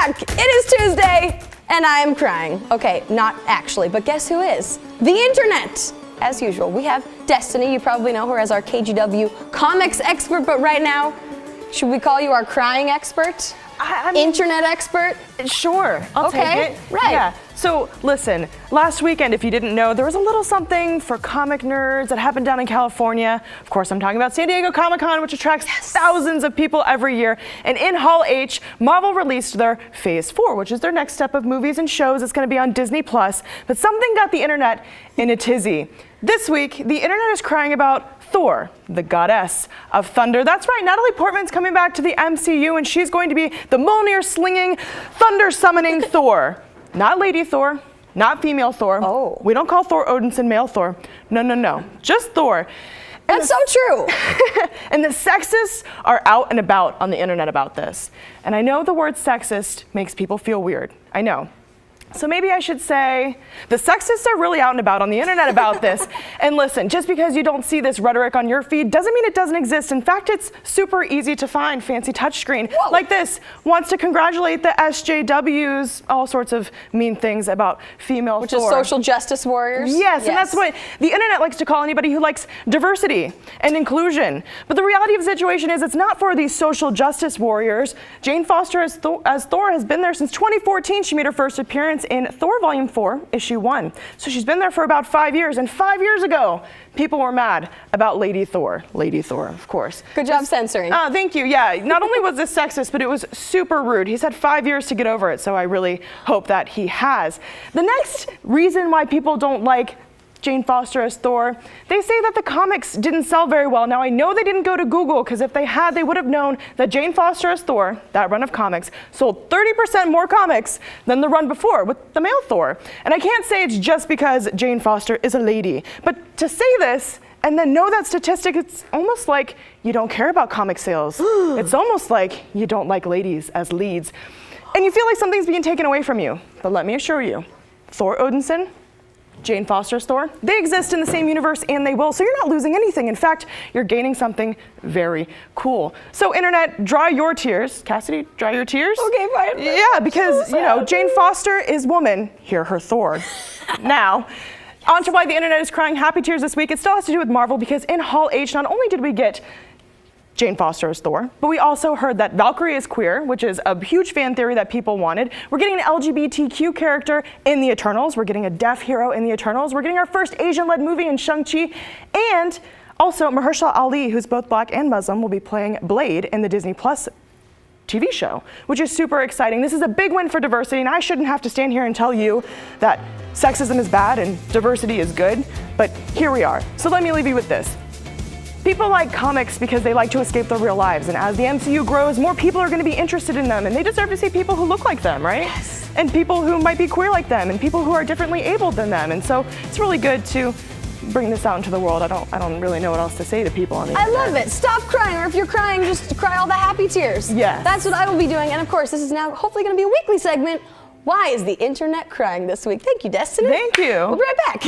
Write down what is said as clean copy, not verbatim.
back! It is Tuesday, and I am crying. Okay, not actually, but guess who is? The internet! As usual, we have Destiny. You probably know her as our KGW comics expert, but right now, should we call you our crying expert? I mean, internet expert? Sure, I'll take it. Right. Yeah. So listen, last weekend, if you didn't know, there was a little something for comic nerds that happened down in California. Of course, I'm talking about San Diego Comic-Con, which attracts thousands of people every year. And in Hall H, Marvel released their Phase 4, which is their next step of movies and shows. It's going to be on Disney+. But something got the internet in a tizzy. This week, the internet is crying about Thor, the goddess of thunder. That's right, Natalie Portman's coming back to the MCU, and she's going to be the Mjolnir-slinging, thunder-summoning Thor. Not Lady Thor, not female Thor. Oh. We don't call Thor Odinson male Thor. No. Just Thor. That's so true. And the sexists are out and about on the internet about this. And I know the word sexist makes people feel weird. I know. So maybe I should say the sexists are really out and about on the internet about this. And listen, just because you don't see this rhetoric on your feed doesn't mean it doesn't exist. In fact, it's super easy to find. Fancy touchscreen like this wants to congratulate the SJWs, all sorts of mean things about female Which Thor. is social justice warriors? Yes, and that's what the internet likes to call anybody who likes diversity and inclusion. But the reality of the situation is it's not for these social justice warriors. Jane Foster as Thor has been there since 2014. She made her first appearance in Thor Volume 4, Issue 1. So she's been there for about 5 years, and 5 years ago, people were mad about Lady Thor. Lady Thor, of course. Good job censoring. Thank you, yeah. Not only was this sexist, but it was super rude. He's had 5 years to get over it, so I really hope that he has. The next reason why people don't like Jane Foster as Thor, they say that the comics didn't sell very well. Now I know they didn't go to Google, because if they had, they would have known that Jane Foster as Thor, that run of comics, sold 30% more comics than the run before with the male Thor. And I can't say it's just because Jane Foster is a lady, but to say this and then know that statistic, it's almost like you don't care about comic sales. It's almost like you don't like ladies as leads. And you feel like something's being taken away from you. But let me assure you, Thor Odinson, Jane Foster's Thor, they exist in the same universe, and they will, so you're not losing anything. In fact, you're gaining something very cool. So internet, dry your tears. Cassidy, dry your tears. Okay, fine. Yeah, because, you know, Jane Foster is woman, hear her Thor. Now, on to why the internet is crying happy tears this week. It still has to do with Marvel, because in Hall H, not only did we get Jane Foster as Thor, but we also heard that Valkyrie is queer, which is a huge fan theory that people wanted. We're getting an LGBTQ character in the Eternals. We're getting a deaf hero in the Eternals. We're getting our first Asian-led movie in Shang-Chi. And also Mahershala Ali, who's both black and Muslim, will be playing Blade in the Disney Plus TV show, which is super exciting. This is a big win for diversity, and I shouldn't have to stand here and tell you that sexism is bad and diversity is good, but here we are. So let me leave you with this. People like comics because they like to escape their real lives, and as the MCU grows, more people are going to be interested in them, and they deserve to see people who look like them, right? Yes. And people who might be queer like them, and people who are differently abled than them, and so it's really good to bring this out into the world. I don't really know what else to say to people on the internet. I love it. Stop crying, or if you're crying, just cry all the happy tears. Yes. That's what I will be doing, and of course, this is now hopefully going to be a weekly segment. Why is the internet crying this week? Thank you, Destiny. Thank you. We'll be right back.